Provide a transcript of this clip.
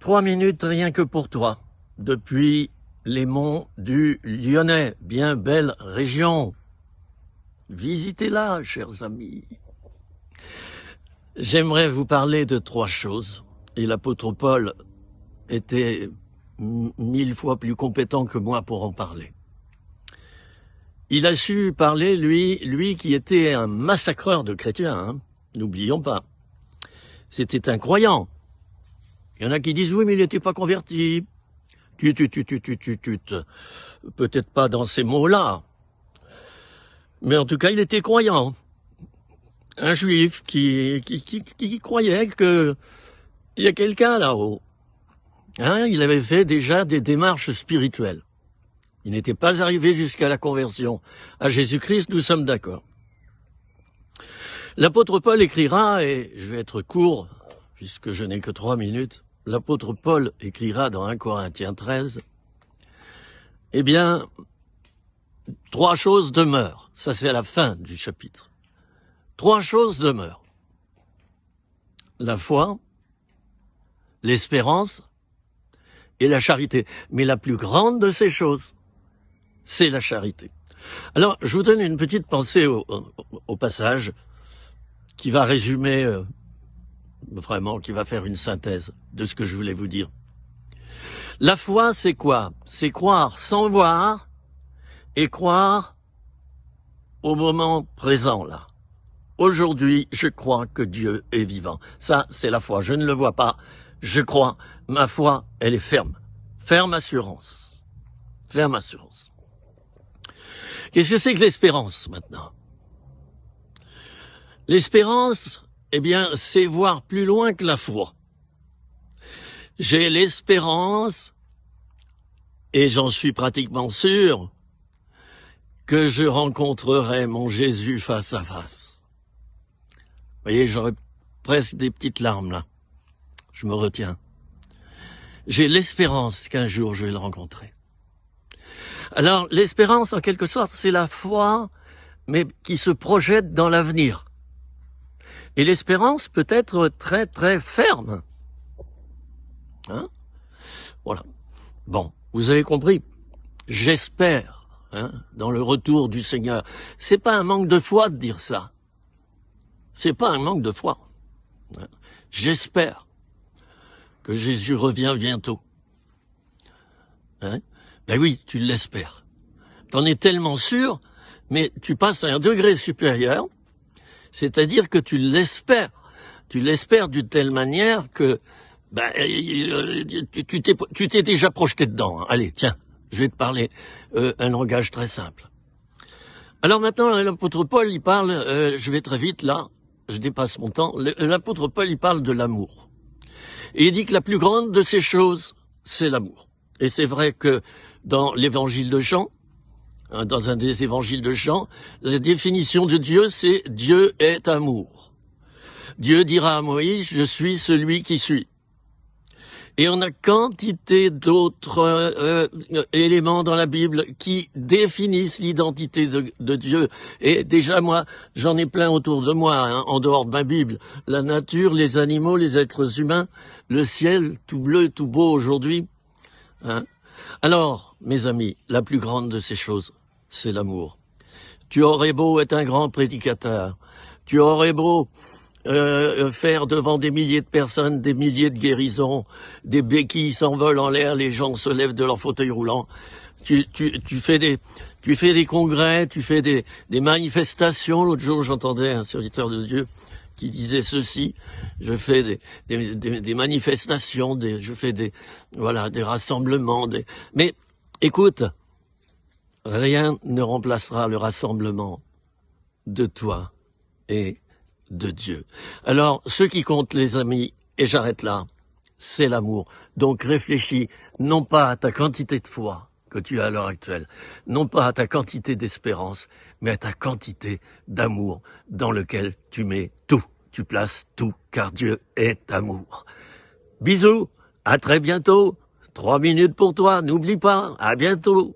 3 minutes rien que pour toi, depuis les monts du Lyonnais, bien belle région. Visitez-la, chers amis. J'aimerais vous parler de 3 choses, et l'apôtre Paul était 1000 fois plus compétent que moi pour en parler. Il a su parler, lui qui était un massacreur de chrétiens, hein, n'oublions pas. C'était un croyant. Il y en a qui disent, oui, mais il n'était pas converti. Peut-être pas dans ces mots-là. Mais en tout cas, il était croyant. Un juif qui croyait qu'il y a quelqu'un là-haut. Hein, il avait fait déjà des démarches spirituelles. Il n'était pas arrivé jusqu'à la conversion à Jésus-Christ, nous sommes d'accord. L'apôtre Paul écrira, et je vais être court, puisque je n'ai que 3 minutes, l'apôtre Paul écrira dans 1 Corinthiens 13, eh bien, 3 choses demeurent. Ça, c'est à la fin du chapitre. 3 choses demeurent. La foi, l'espérance et la charité. Mais la plus grande de ces choses, c'est la charité. Alors, je vous donne une petite pensée au passage qui va résumer, vraiment, qui va faire une synthèse de ce que je voulais vous dire. La foi, c'est quoi? C'est croire sans voir et croire au moment présent, là. Aujourd'hui, je crois que Dieu est vivant. Ça, c'est la foi. Je ne le vois pas. Je crois. Ma foi, elle est ferme. Ferme assurance. Ferme assurance. Qu'est-ce que c'est que l'espérance, maintenant? L'espérance, eh bien, c'est voir plus loin que la foi. J'ai l'espérance, et j'en suis pratiquement sûr, que je rencontrerai mon Jésus face à face. Vous voyez, j'aurais presque des petites larmes, là. Je me retiens. J'ai l'espérance qu'un jour je vais le rencontrer. Alors, l'espérance, en quelque sorte, c'est la foi, mais qui se projette dans l'avenir. Et l'espérance peut être très, très ferme. Hein? Voilà. Bon, vous avez compris. J'espère, hein, dans le retour du Seigneur. C'est pas un manque de foi de dire ça. C'est pas un manque de foi. Hein? J'espère que Jésus revient bientôt. Hein? Ben oui, tu l'espères. T'en es tellement sûr, mais tu passes à un degré supérieur, c'est-à-dire que tu l'espères. Tu l'espères d'une telle manière que ben, tu t'es déjà projeté dedans. Hein. Allez, tiens, je vais te parler un langage très simple. Alors maintenant, l'apôtre Paul, il parle, je vais très vite là, je dépasse mon temps, l'apôtre Paul, il parle de l'amour. Et il dit que la plus grande de ces choses, c'est l'amour. Et c'est vrai que dans l'évangile de Jean, hein, dans un des évangiles de Jean, la définition de Dieu, c'est « Dieu est amour ». Dieu dira à Moïse « Je suis celui qui suis ». Et on a quantité d'autres éléments dans la Bible qui définissent l'identité de Dieu. Et déjà, moi, j'en ai plein autour de moi, hein, en dehors de ma Bible. La nature, les animaux, les êtres humains, le ciel, tout bleu, tout beau aujourd'hui. Hein. Alors, mes amis, la plus grande de ces choses, c'est l'amour. Tu aurais beau être un grand prédicateur, tu aurais beau faire devant des milliers de personnes, des milliers de guérisons, des béquilles s'envolent en l'air, les gens se lèvent de leur fauteuil roulant. Tu fais des congrès, tu fais des manifestations. L'autre jour, j'entendais un serviteur de Dieu qui disait ceci: je fais des manifestations, je fais des rassemblements. Mais écoute, rien ne remplacera le rassemblement de toi et de Dieu. Alors, ce qui compte, les amis, et j'arrête là, c'est l'amour. Donc réfléchis non pas à ta quantité de foi que tu as à l'heure actuelle, non pas à ta quantité d'espérance, mais à ta quantité d'amour dans lequel tu mets tout, tu places tout, car Dieu est amour. Bisous, à très bientôt, 3 minutes pour toi, n'oublie pas, à bientôt.